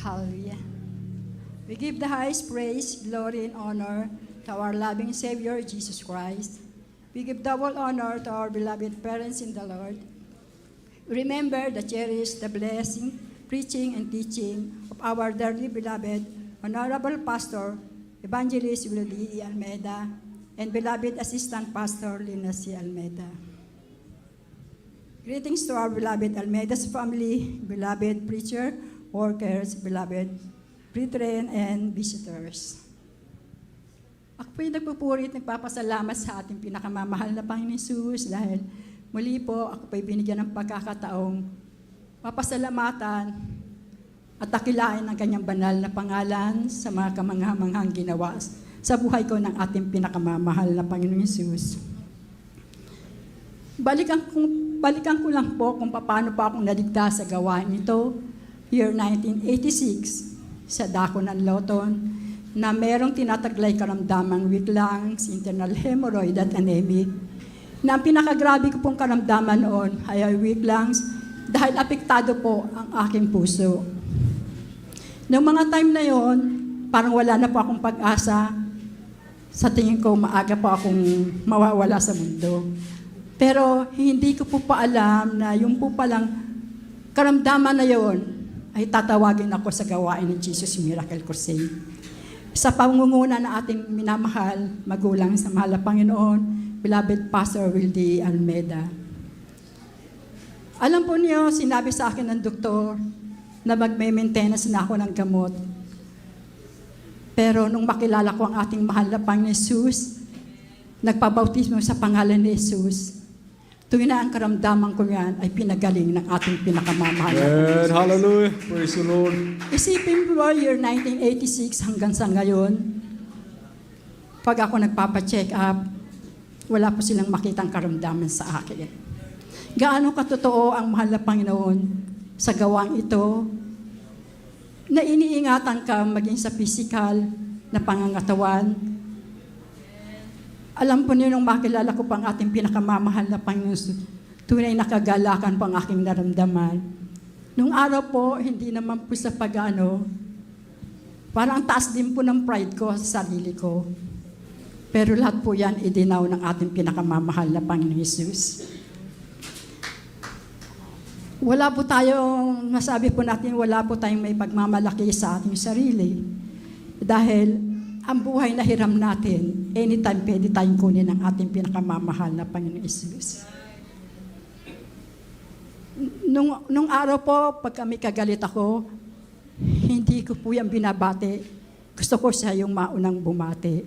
Hallelujah. We give the highest praise, glory, and honor to our loving Savior, Jesus Christ. We give double honor to our beloved parents in the Lord. Remember the cherish, the blessing, preaching, and teaching of our dearly beloved, Honorable Pastor, Evangelist Willie E. Almeida, and beloved Assistant Pastor Lina C. Almeida. Greetings to our beloved Almeida's family, beloved preacher, workers, beloved brethren, and visitors. Ako po'y nagpupuri at nagpapasalamat sa ating pinakamamahal na Panginoon Jesus dahil muli po ako po'y binigyan ng pagkakataong mapasalamatan at takilain ang kanyang banal na pangalan sa mga kamangha-manghang ginawa sa buhay ko ng ating pinakamamahal na Panginoon Jesus. Balikan ko lang po kung paano pa akong naligtas sa gawain ito, year 1986, sa dako ng Loton, na merong tinataglay karamdamang weak lungs, internal hemorrhoid at anemic, na ang pinakagrabe ko pong karamdaman noon ay weak lungs dahil apektado po ang aking puso. Noong mga time na yon, parang wala na po akong pag-asa. Sa tingin ko, maaga po akong mawawala sa mundo. Pero hindi ko po pa alam na yung po palang karamdaman na yon ay tatawagin ako sa gawain ng Jesus Miracle Crusade. Sa pangunguna ng ating minamahal, magulang sa mahal na Panginoon, beloved Pastor Willie Almeida. Alam po niyo, sinabi sa akin ng doktor na magme-maintenance na ako ng gamot. Pero nung makilala ko ang ating mahal na Panginoon Jesus, nagpabautismo sa pangalan ni Jesus, tuwing na ang karamdaman ko yan ay pinagaling ng ating pinakamamahal. Amen. Hallelujah. Praise the Lord. Isipin mo, year 1986 hanggang sa ngayon, pag ako nagpapacheck up, wala po silang makitang karamdaman sa akin. Gaano katotoo ang mahal na Panginoon sa gawang ito, na iniingatan ka maging sa physical na pangangatawan. Alam po niyo nung makilala ko pang ating pinakamamahal na Panginoon, tunay nakagalakan po ang aking naramdaman. Nung araw po, hindi naman po sa pag-ano, parang taas din po ng pride ko sa sarili ko. Pero lahat po yan idinaw ng ating pinakamamahal na Panginoon Jesus. Wala po tayong, masabi po natin, wala po tayong may pagmamalaki sa ating sarili. Dahil ang buhay na hiram natin, anytime pwede tayong kunin ang ating pinakamamahal na Panginoon Jesus. Nung araw po, pag kami kagalit ako, hindi ko po yan binabate. Gusto ko siya yung maunang bumate.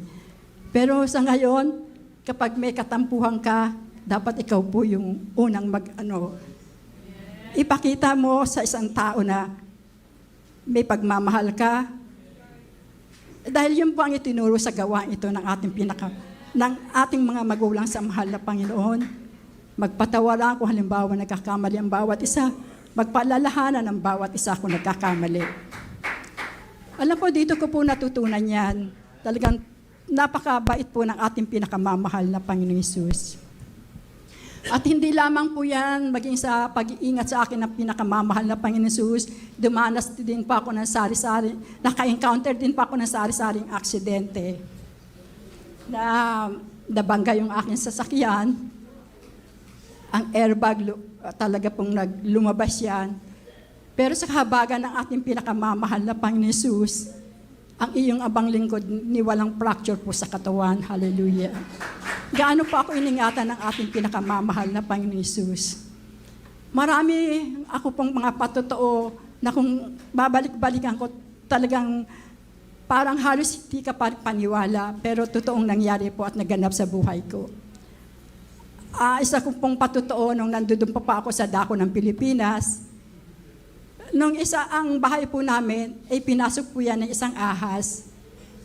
Pero sa ngayon, kapag may katampuhan ka, dapat ikaw po yung unang ipakita mo sa isang tao na may pagmamahal ka. Dahil yun po ang itinuro sa gawa ito ng ating mga magulang sa mahal na Panginoon. Magpatawaran kung halimbawa nagkakamali ang bawat isa. Magpaalalahanan ang bawat isa kung nagkakamali. Alam po, dito ko po natutunan yan. Talagang napakabait po ng ating pinakamamahal na Panginoon Jesus. At hindi lamang po yan, maging sa pag-iingat sa akin ng pinakamamahal na Panginoon Jesus, dumanas din pa ako ng sari-sari, naka-encounter din pa ako ng sari-saring aksidente. Na nabangga yung aking sasakyan, ang airbag talaga pong lumabas yan. Pero sa kahabagan ng ating pinakamamahal na Panginoon Jesus, ang iyong abang lingkod ni walang fracture po sa katawan. Hallelujah. Gaano pa ako iningatan ng ating pinakamamahal na Panginoon Jesus. Marami ako pong mga patotoo na kung babalik-balikan ko, talagang parang halos hindi ka paniwala, pero totoong nangyari po at naganap sa buhay ko. Isa ko pong patotoo nung nandun pa ako sa dako ng Pilipinas. Nung ang bahay po namin, ay pinasok po yan ng isang ahas.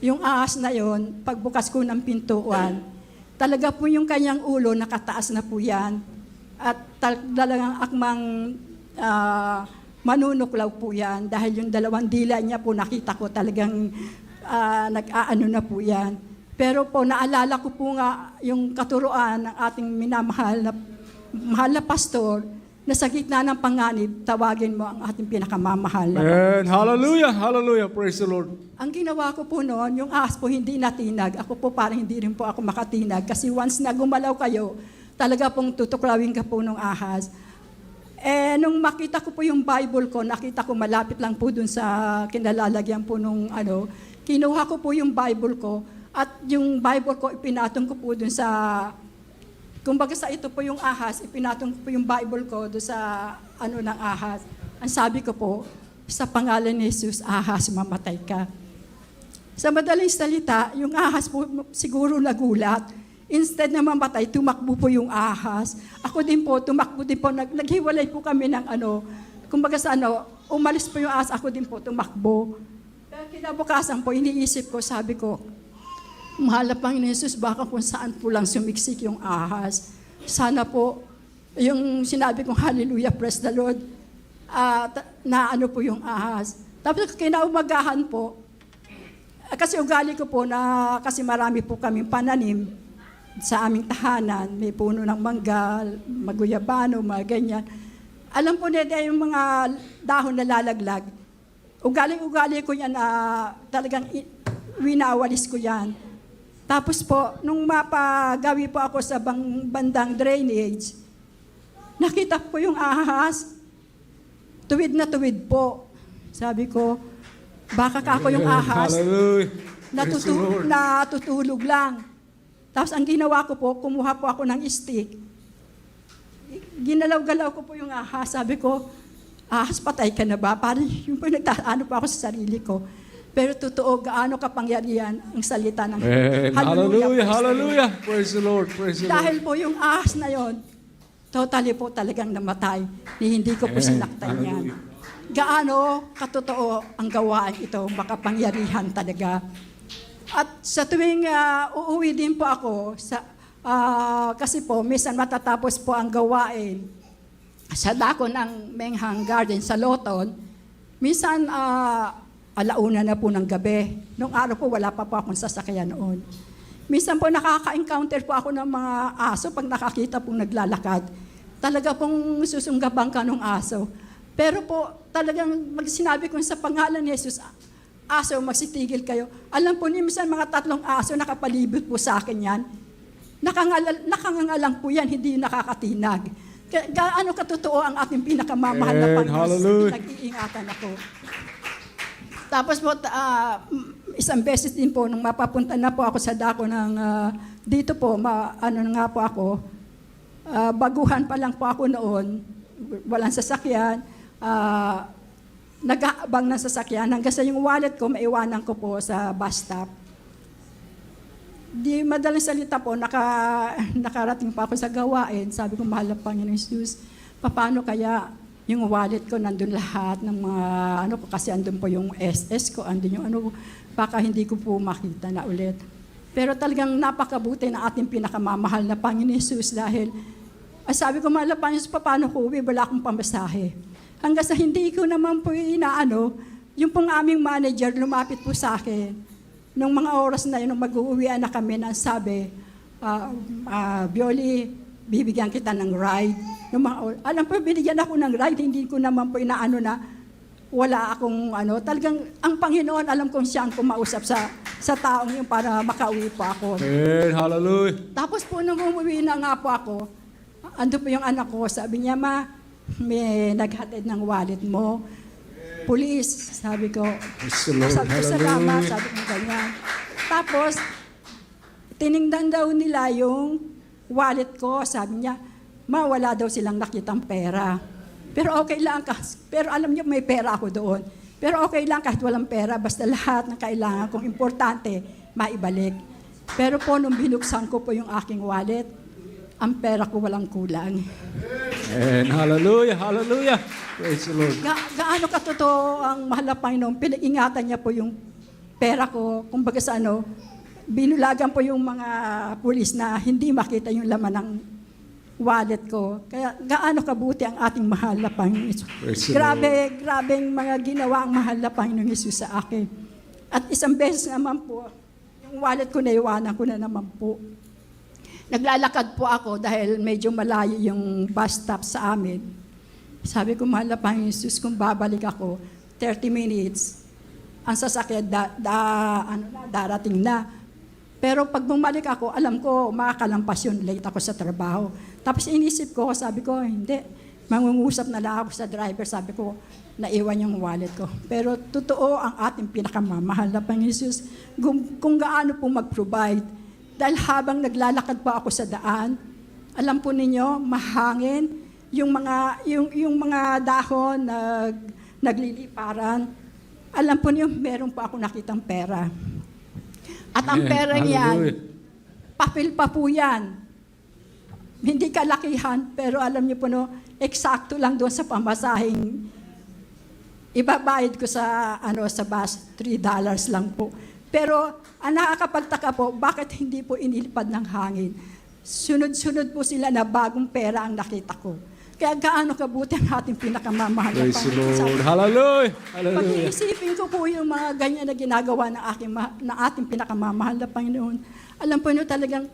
Yung ahas na yon, pagbukas ko ng pintuan, talaga po yung kanyang ulo, nakataas na po yan. At talagang akmang manunuklaw po yan. Dahil yung dalawang dila niya po nakita ko talagang nag-aano na po yan. Pero po naalala ko po nga yung katuruan ng ating minamahal na pastor na sa gitna ng panganib, tawagin mo ang ating pinakamamahal. And hallelujah, hallelujah. Praise the Lord. Ang ginawa ko po noon, yung ahas po hindi natinag. Ako po parang hindi rin po ako makatinag. Kasi once na gumalaw kayo, talaga pong tutuklawin ka po ng ahas. Eh, nung makita ko po yung Bible ko, nakita ko malapit lang po dun sa kinalalagyan po nung kinuha ko po yung Bible ko. At yung Bible ko, ipinatong ko po dun sa, kumbaga sa ito po yung ahas, ipinatong ko po yung Bible ko dun sa ng ahas. Ang sabi ko po, sa pangalan ni Jesus, ahas, mamatay ka. Sa madaling salita, yung ahas po siguro nagulat. Instead na mamatay, tumakbo po yung ahas. Ako din po, tumakbo din po. Naghiwalay po kami ng kumbaga sa umalis po yung ahas, ako din po tumakbo. Kaya kinabukasan po, iniisip ko, sabi ko, mahal na Panginoon Jesus, baka kung saan po lang sumiksik yung ahas. Sana po, yung sinabi kong hallelujah, praise the Lord, na po yung ahas. Tapos kinaumagahan po, kasi ugali ko po na, kasi marami po kaming pananim sa aming tahanan, may puno ng mangga, maguyabano, mga ganyan. Alam po nila yung mga dahon na lalaglag. Ugali ko yan na talagang winawalis ko yan. Tapos po, nung mapagawi po ako sa bandang drainage, nakita po yung ahas, tuwid na tuwid po. Sabi ko, baka ako yung ahas, natutulog lang. Tapos ang ginawa ko po, kumuha po ako ng stick. Ginalaw-galaw ko po yung ahas. Sabi ko, ahas, patay ka na ba? Parang yung po nagtaano po ako sa sarili ko. Pero totoo, gaano kapangyarihan ang salita ng hallelujah, hallelujah. Praise the Lord, praise the Lord. Dahil po yung ahas na yon, totally po talagang namatay. Hindi ko po sinaktan yan. Gaano katotoo ang gawain ito, makapangyarihan talaga. At sa tuwing uuwi din po ako, kasi po, minsan matatapos po ang gawain sa dako ng Menghang Garden sa Loton, minsan alauna na po ng gabi. Nung araw po, wala pa po akong sasakyan noon. Minsan po nakaka-encounter po ako ng mga aso pag nakakita pong naglalakad. Talaga pong susunggabang ka ng aso. Pero po, talagang sinabi ko sa pangalan ni Jesus, aso, magsitigil kayo. Alam po niyo, minsan mga 3 aso nakapalibot po sa akin yan. Nakangangalang po yan, hindi nakakatinag. Gaano katotoo ang ating pinakamamahal na Panginoon. Nag-iingatan ako. Tapos po, isang beses din po, nung mapapunta na po ako sa dako ng, dito po, nga po ako, baguhan pa lang po ako noon, walang sasakyan, nag-aabang ng sasakyan, hanggang sa yung wallet ko, maiwanan ko po sa bus stop. Di madaling salita po, nakarating pa ako sa gawain, sabi ko, mahal na Panginoon Jesus, paano kaya yung wallet ko, nandun lahat ng mga, kasi andun po yung SS ko, andun yung baka hindi ko po makita na ulit. Pero talagang napakabuti na ating pinakamamahal na Panginoon Jesus dahil, sabi ko, mahal na Panginoon Jesus, paano ko uwi, wala akong pamasahe. Hanggang sa hindi ko naman po yung pong aming manager lumapit po sa akin. Nung mga oras na yun, nung mag-uuwian na kami, sabi, Bioli, bibigyan kita ng ride. Alam po, binigyan ako ng ride, hindi ko naman po na wala akong talagang ang Panginoon, alam kong siya ang kumausap sa taong yun para makauwi po ako. Amen, hallelujah. Tapos po, nung umuwi na nga po ako, ando po yung anak ko, sabi niya, ma, may naghatid ng wallet mo. Police, sabi ko. Sabi ko, salamat, sabi ko ganyan. Tapos, tiningnan daw nila yung wallet ko, sabi niya, ma, wala daw silang nakitang pera. Pero okay lang, pero alam niyo may pera ako doon. Pero okay lang kahit walang pera, basta lahat ng kailangan kong importante, maibalik. Pero po, nung binuksan ko po yung aking wallet, ang pera ko walang kulang. And hallelujah, hallelujah. Praise the Lord. Gaano katotoo ang mahal na Panginoon, pinag-ingatan niya po yung pera ko, kumbaga sa binulagan po yung mga pulis na hindi makita yung laman ng wallet ko. Kaya gaano kabuti ang ating mahal na Panginoon. Grabeng mga ginawa ang mahal na Panginoon Jesus sa akin. At isang beses naman po, yung wallet ko naiwanan ko na naman po. Naglalakad po ako dahil medyo malayo yung bus stop sa amin. Sabi ko, mahal na Panginoon Jesus, kung babalik ako, 30 minutes, ang sasakyan darating na. Pero pag bumalik ako, alam ko, makakalampas yun, late ako sa trabaho. Tapos inisip ko, sabi ko, hindi, mangungusap na lang ako sa driver, sabi ko, naiwan yung wallet ko. Pero totoo ang ating pinakamamahal na Panginoon Jesus, kung gaano po mag-provide. Dahil habang naglalakad po ako sa daan, alam po ninyo, mahangin, yung mga dahon nagliliparan, alam po niyo, meron po ako nakitang pera. At ang Amen. pera yan, Hallelujah. papel pa po yan. Hindi kalakihan, pero alam niyo po no, eksakto lang doon sa pamasahing ibabayad ko sa bus, $3 lang po. Pero ang nakakapagtaka po, bakit hindi po inilipad ng hangin? Sunod-sunod po sila na bagong pera ang nakita ko. Kaya gaano kabuti ang ating pinakamamahal na Praise the Panginoon. Lord. Hallelujah. Pag Hallelujah. iisipin ko po yung mga ganyan na ginagawa ng ating pinakamamahal na Panginoon, alam po nyo talagang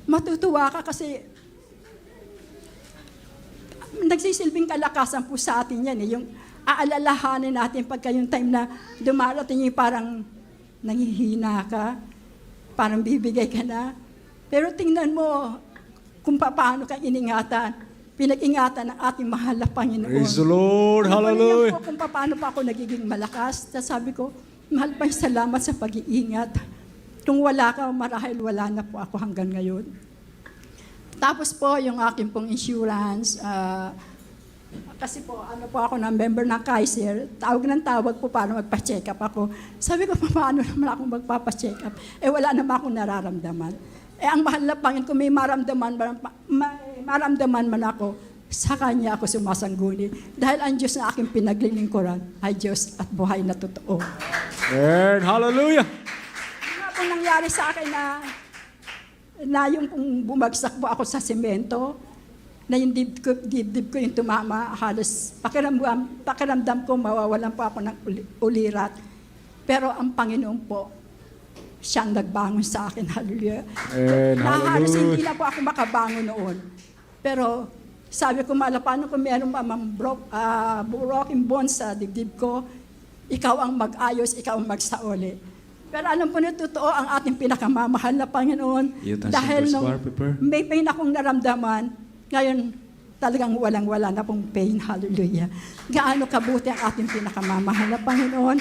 matutuwa ka kasi nagsisilbing kalakasan po sa atin yan. Yung aalalahanin natin pagka yung time na dumarating yung parang nanghihina ka, parang bibigay ka na. Pero tingnan mo kung paano ka iningatan, pinag-ingatan ng ating mahal na Panginoon. Praise the Lord. Ano pa niya Hallelujah. po kung paano pa ako nagiging malakas. Sabi ko, mahal pa salamat sa pag-iingat. Kung wala ka, marahil wala na po ako hanggang ngayon. Tapos po, yung aking pong insurance, kasi po, ako na member ng Kaiser, tawag ng tawag po para magpa-check up ako. Sabi ko, paano naman ako magpapa-check up? Wala naman akong nararamdaman. Ang mahal na Panginoon, kung may maramdaman man ako, sa Kanya ako sumasangguni. Dahil ang Diyos na aking pinaglilingkuran ay Diyos at buhay na totoo. And hallelujah. Ano pong nangyari sa akin na yung kung bumagsak po ako sa semento, na yung dibdib ko yung tumama, halos pakiramdam ko mawawalan po ako ng ulirat. Pero ang Panginoon po, siyang nagbangon sa akin. Hallelujah. And Halos hindi hallelujah. na po ako makabangon noon. Pero sabi ko, paano kung meron broken bones sa dibdib ko, ikaw ang mag-ayos, ikaw ang magsauli. Pero alam po na totoo ang ating pinakamamahal na Panginoon. Dahil nung may pain akong naramdaman, ngayon talagang walang-wala na pong pain. Hallelujah. Gaano kabuti ang ating pinakamamahal na Panginoon.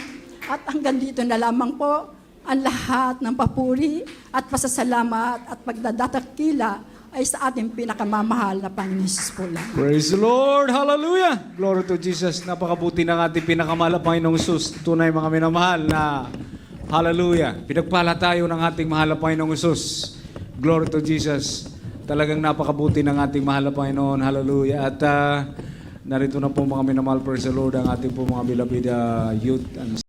At hanggang dito na lamang po, ang lahat ng papuri at pasasalamat at pagdadatakila ay sa ating pinakamamahal na Panginoon Jesus po lang. Praise the Lord. Hallelujah. Glory to Jesus. Napakabuti ng ating pinakamahal na Panginoong Jesus. Tunay mga minamahal na hallelujah. Pinagpala tayo ng ating mahal na Panginoong Jesus. Glory to Jesus. Talagang napakabuti ng ating mahal na Panginoon. Hallelujah. At narito na po mga minamahal, praise the Lord, ang ating po mga beloved youth and